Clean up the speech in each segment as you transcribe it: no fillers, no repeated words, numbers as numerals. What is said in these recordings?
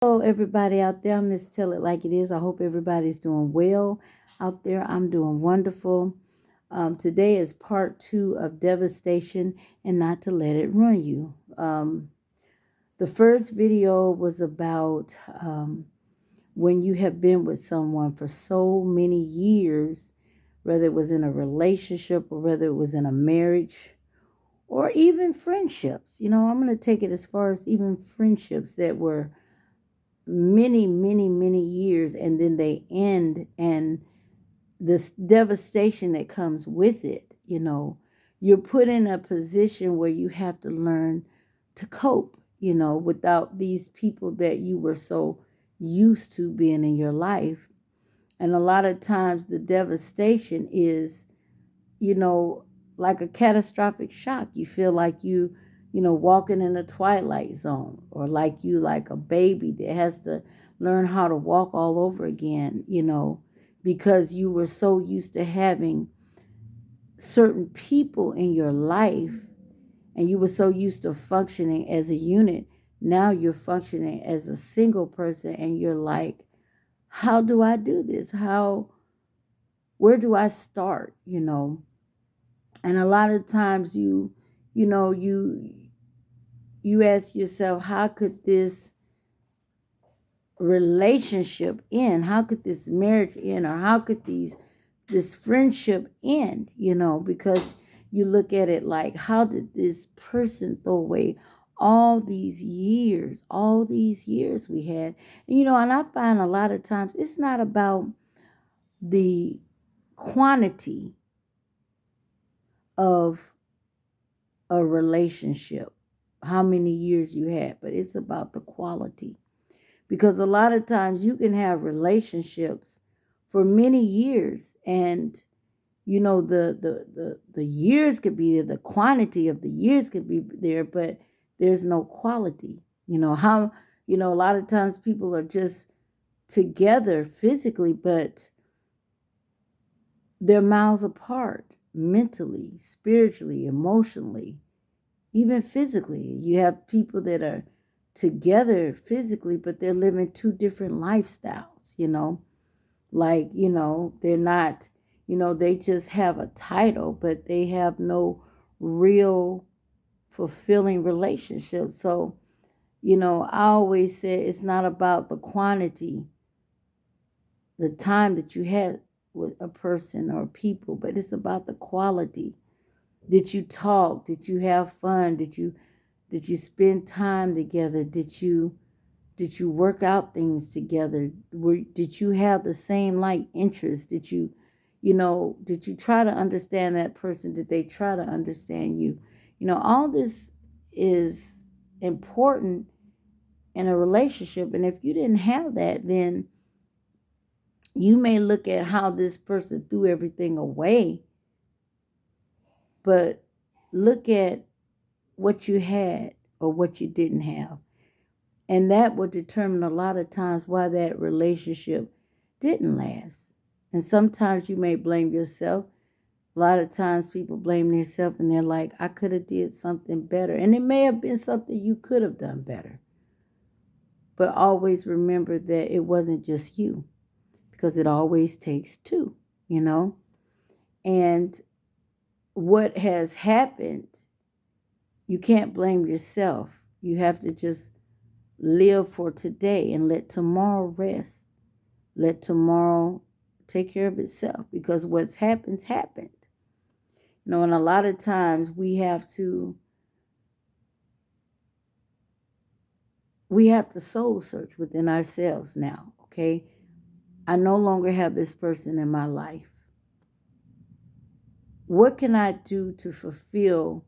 Hello, everybody out there. I'm just tell it like it is. I hope everybody's doing well out there. I'm doing wonderful. Today is part two of Devastation and Not to Let It Run You. The first video was about when you have been with someone for so many years, whether it was in a relationship or whether it was in a marriage or even friendships. I'm going to take it as far as even friendships that were many, many, many years and then they end, and this devastation that comes with it, you're put in a position where you have to learn to cope, without these people that you were so used to being in your life. And a lot of times the devastation is, you know, like a catastrophic shock. You feel like walking in a twilight zone, or like you like a baby that has to learn how to walk all over again, because you were so used to having certain people in your life and you were so used to functioning as a unit. Now you're functioning as a single person and you're like, how do I do this? Where do I start? And a lot of times you know you ask yourself, how could this relationship end? How could this marriage end? Or how could this friendship end? Because you look at it like, how did this person throw away all these years we had? And I find a lot of times it's not about the quantity of a relationship, how many years you had, but it's about the quality. Because a lot of times you can have relationships for many years, and the years could be there, the quantity of the years could be there, but there's no quality. A lot of times people are just together physically, but they're miles apart mentally, spiritually, emotionally, even physically. You have people that are together physically, but they're living two different lifestyles, like, they're not, they just have a title, but they have no real fulfilling relationship. So, I always say it's not about the quantity, the time that you had with a person or people, but it's about the quality. Did you talk? Did you have fun? Did you spend time together? Did you work out things together? Did you have the same like interests? Did you try to understand that person? Did they try to understand you? All this is important in a relationship. And if you didn't have that, then you may look at how this person threw everything away, but look at what you had or what you didn't have. And that would determine a lot of times why that relationship didn't last. And sometimes you may blame yourself. A lot of times people blame themselves and they're like, I could have did something better. And it may have been something you could have done better. But always remember that it wasn't just you, because it always takes two, you know? And what has happened, you can't blame yourself. You have to just live for today and let tomorrow rest. Let tomorrow take care of itself, because what's happened happened. And a lot of times we have to soul search within ourselves now, okay? I no longer have this person in my life. What can I do to fulfill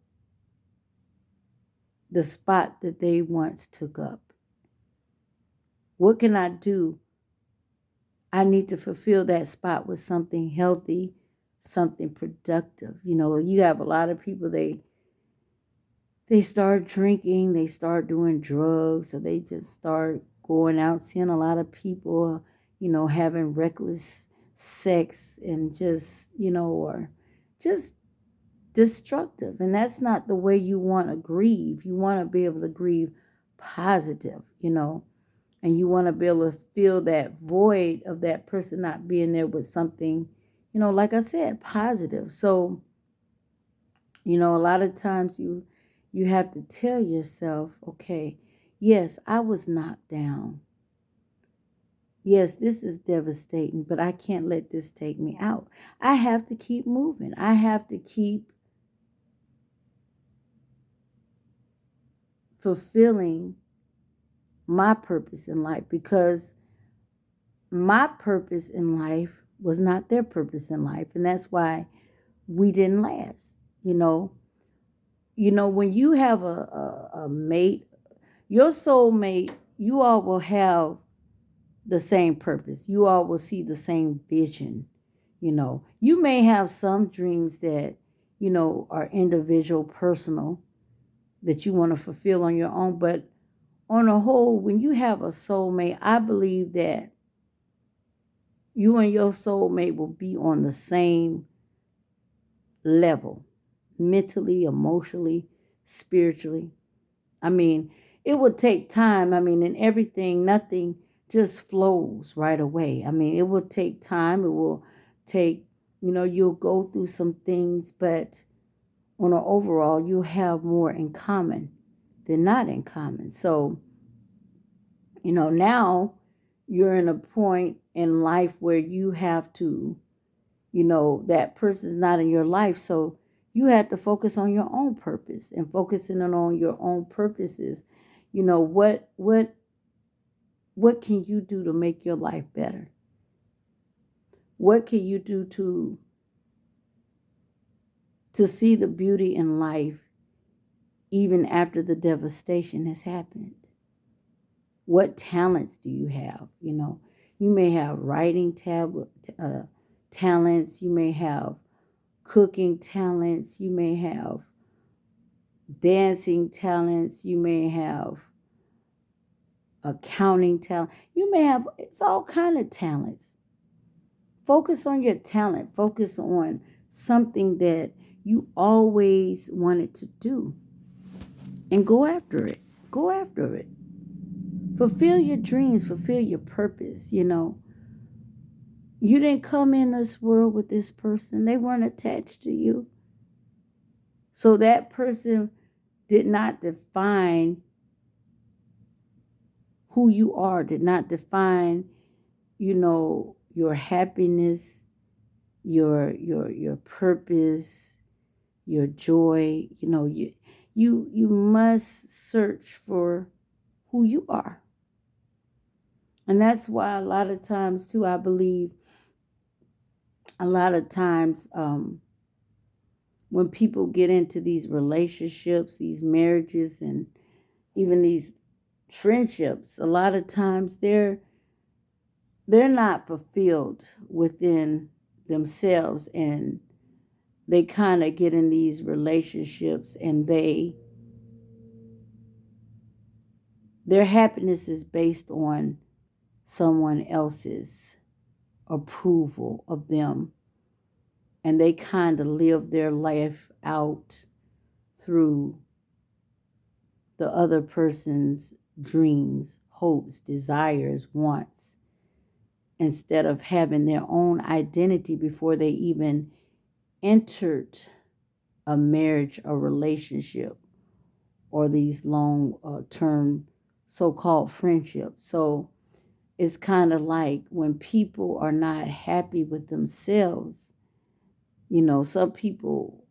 the spot that they once took up? What can I do? I need to fulfill that spot with something healthy, something productive. You have a lot of people, they start drinking, they start doing drugs, or they just start going out, seeing a lot of people, having reckless sex, and just, or just destructive. And that's not the way you want to grieve. You want to be able to grieve positive. And you want to be able to fill that void of that person not being there with something, like I said, positive. So, a lot of times you have to tell yourself, okay, yes, I was knocked down. Yes, this is devastating, but I can't let this take me out. I have to keep moving. I have to keep fulfilling my purpose in life, because my purpose in life was not their purpose in life. And that's why we didn't last. When you have a mate, your soulmate, you all will have the same purpose. You all will see the same vision. You may have some dreams that, are individual, personal, that you want to fulfill on your own. But on a whole, when you have a soulmate, I believe that you and your soulmate will be on the same level, mentally, emotionally, spiritually. I mean, it would take time. I mean, in everything, nothing just flows right away. I mean, it will take time. It will take, you'll go through some things, but on an overall, you have more in common than not in common. So, now you're in a point in life where you have to, that person's not in your life. So you have to focus on your own purpose, and focusing on your own purposes. What can you do to make your life better? What can you do to see the beauty in life even after the devastation has happened? What talents do you have? You may have writing talents, you may have cooking talents, you may have dancing talents, you may have accounting talent, you may have, it's all kind of talents. Focus on your talent. Focus on something that you always wanted to do, and go after it. Go after it. Fulfill your dreams. Fulfill your purpose. You didn't come in this world with this person. They weren't attached to you. So that person did not define who you are, did not define, your happiness, your purpose, your joy. You must search for who you are. And that's why a lot of times too, I believe a lot of times when people get into these relationships, these marriages, and even these friendships, a lot of times they're not fulfilled within themselves, and they kind of get in these relationships, and their happiness is based on someone else's approval of them, and they kind of live their life out through the other person's dreams, hopes, desires, wants, instead of having their own identity before they even entered a marriage, a relationship, or these long term so-called friendships. So it's kind of like when people are not happy with themselves, some people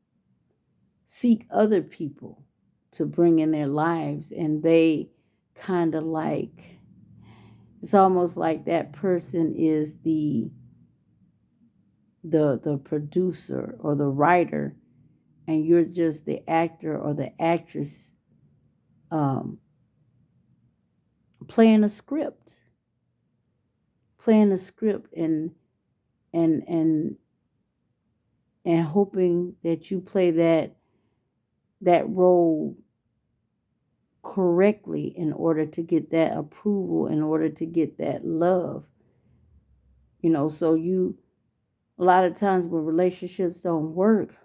seek other people to bring in their lives, and they kind of like, it's almost like that person is the producer or the writer, and you're just the actor or the actress, um, playing a script, and and and and hoping that you play that role correctly in order to get that approval, in order to get that love. So a lot of times when relationships don't work,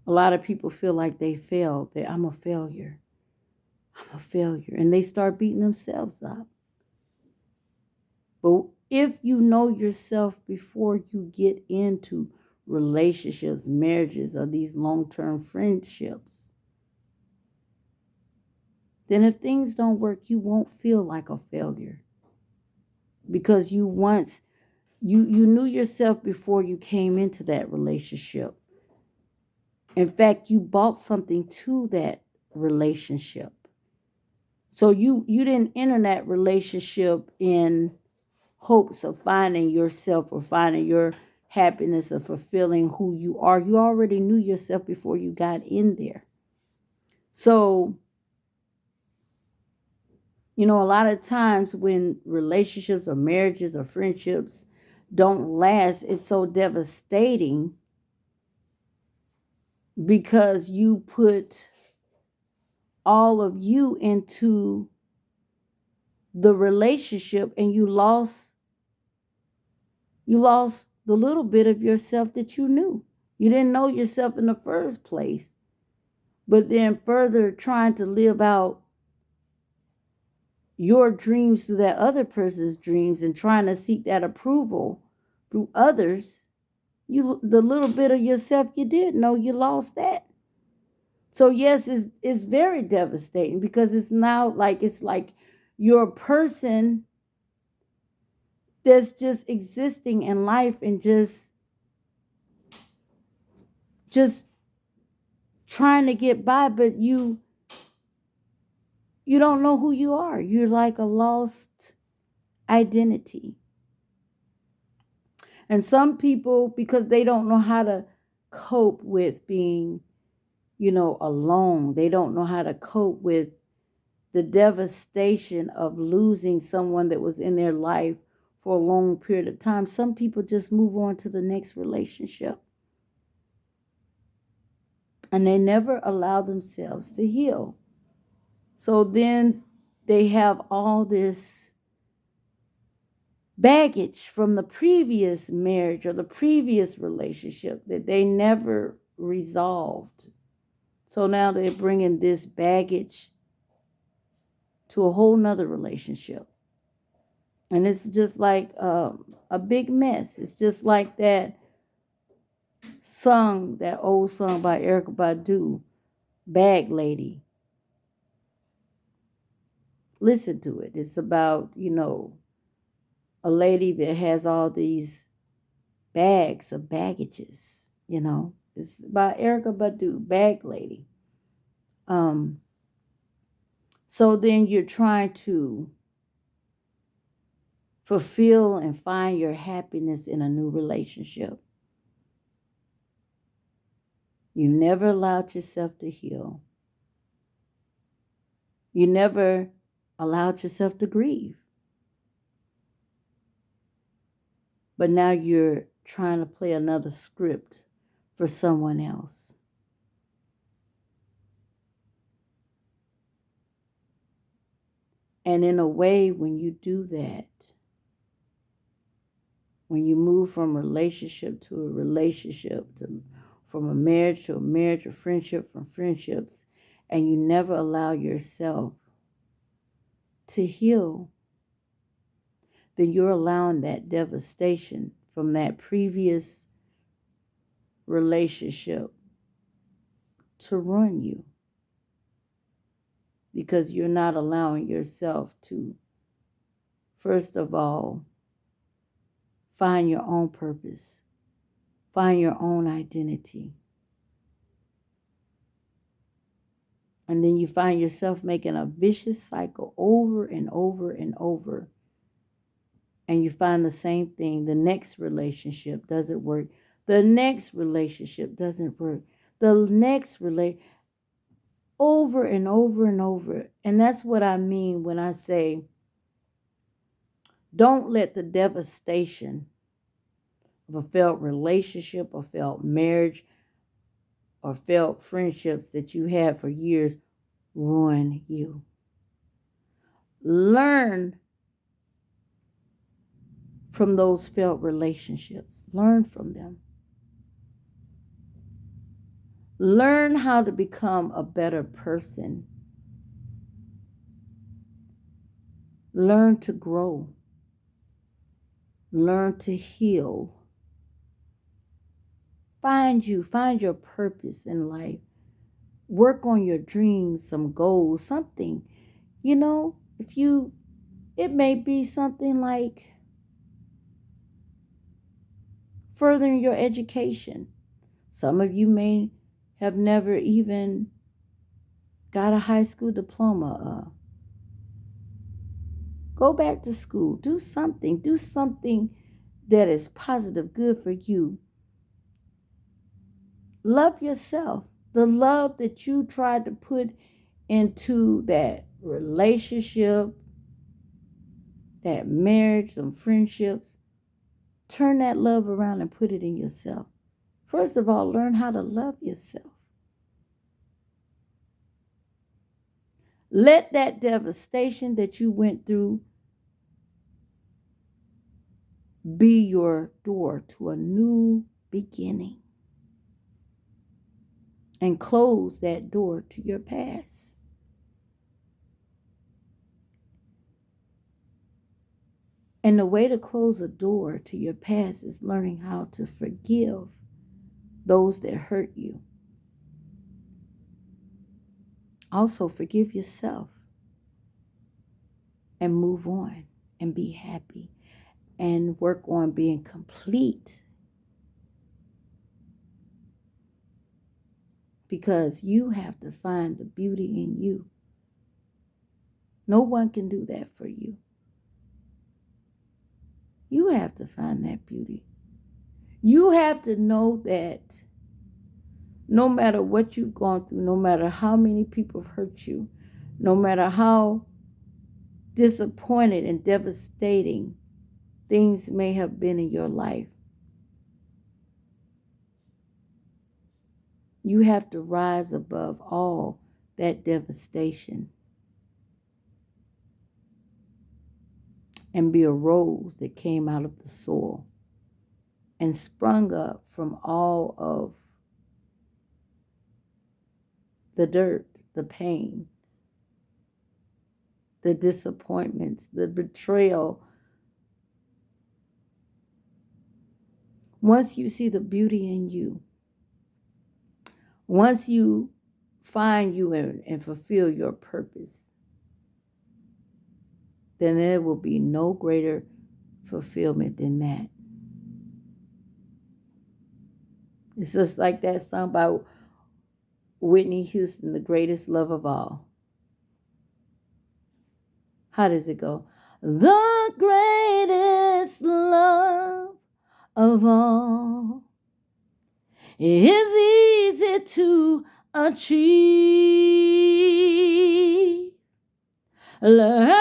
a lot of people feel like they failed, that I'm a failure. I'm a failure. And they start beating themselves up. But if you know yourself before you get into relationships, marriages, or these long-term friendships, then if things don't work, you won't feel like a failure. Because you knew yourself before you came into that relationship. In fact, you bought something to that relationship. So you didn't enter that relationship in hopes of finding yourself or finding your happiness or fulfilling who you are. You already knew yourself before you got in there. So, a lot of times when relationships or marriages or friendships don't last, it's so devastating because you put all of you into the relationship and you lost the little bit of yourself that you knew. You didn't know yourself in the first place. But then further trying to live out your dreams through that other person's dreams and trying to seek that approval through others, the little bit of yourself you did know, you lost that. So yes, it's very devastating because it's now like it's like you're a person that's just existing in life and just trying to get by, but you don't know who you are. You're like a lost identity. And some people, because they don't know how to cope with being, alone, they don't know how to cope with the devastation of losing someone that was in their life for a long period of time. Some people just move on to the next relationship and they never allow themselves to heal. So then they have all this baggage from the previous marriage or the previous relationship that they never resolved. So now they're bringing this baggage to a whole nother relationship. And it's just like a big mess. It's just like that old song by Erykah Badu, Bag Lady. Listen to it. It's about, a lady that has all these bags of baggages, It's by Erykah Badu, Bag Lady. Um, so then you're trying to fulfill and find your happiness in a new relationship. You never allowed yourself to heal. You never allowed yourself to grieve. But now you're trying to play another script for someone else. And in a way, when you do that, when you move from relationship to a relationship, from a marriage to a marriage, or friendship from friendships, and you never allow yourself to heal, then you're allowing that devastation from that previous relationship to ruin you because you're not allowing yourself to, first of all, find your own purpose, find your own identity. And then you find yourself making a vicious cycle over and over and over. And you find the same thing. The next relationship doesn't work. The next relationship doesn't work. The next over and over and over. And that's what I mean when I say, don't let the devastation of a failed relationship or failed marriage or failed friendships that you had for years ruin you. Learn from those failed relationships. Learn from them. Learn how to become a better person Learn to grow. Learn to heal. Find your purpose in life. Work on your dreams, some goals, something. It may be something like furthering your education. Some of you may have never even got a high school diploma. Go back to school. Do something. Do something that is positive, good for you. Love yourself. The love that you tried to put into that relationship, that marriage, some friendships, turn that love around and put it in yourself. First of all, learn how to love yourself. Let that devastation that you went through be your door to a new beginning. And close that door to your past. And the way to close a door to your past is learning how to forgive those that hurt you. Also, forgive yourself and move on and be happy and work on being complete. Because you have to find the beauty in you. No one can do that for you. You have to find that beauty. You have to know that no matter what you've gone through, no matter how many people have hurt you, no matter how disappointed and devastating things may have been in your life, you have to rise above all that devastation and be a rose that came out of the soil and sprung up from all of the dirt, the pain, the disappointments, the betrayal. Once you see the beauty in you, once you find you and fulfill your purpose, then there will be no greater fulfillment than that. It's just like that song by Whitney Houston, The Greatest Love of All. How does it go? The greatest love of all is easy to achieve. Learning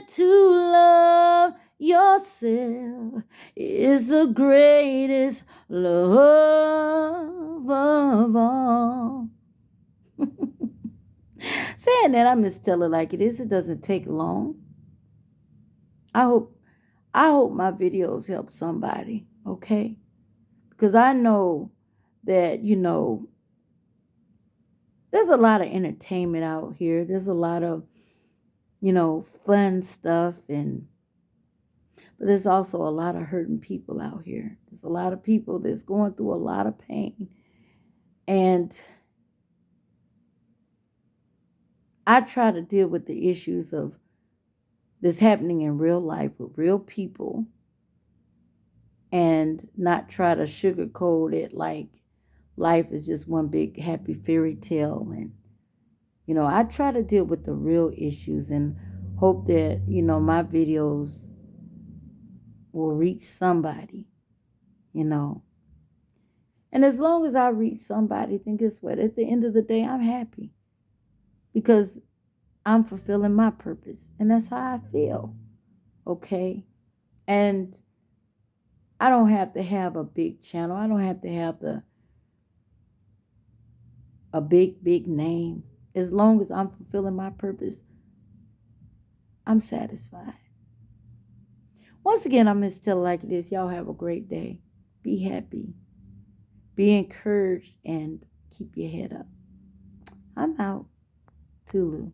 to love yourself is the greatest love of all. Saying that, I must tell it like it is. It doesn't take long. I hope my videos help somebody, okay? Because I know that, there's a lot of entertainment out here. There's a lot of, fun stuff, but there's also a lot of hurting people out here. There's a lot of people that's going through a lot of pain. And I try to deal with the issues of this happening in real life with real people and not try to sugarcoat it like life is just one big happy fairy tale. And, I try to deal with the real issues and hope that, my videos will reach somebody, And as long as I reach somebody, then guess what? At the end of the day, I'm happy because I'm fulfilling my purpose. And that's how I feel. Okay? And I don't have to have a big channel. I don't have to have a big name. As long as I'm fulfilling my purpose, I'm satisfied. Once again, I'm Miss Tell Like It Is. Y'all have a great day. Be happy. Be encouraged and keep your head up. I'm out. Tulu.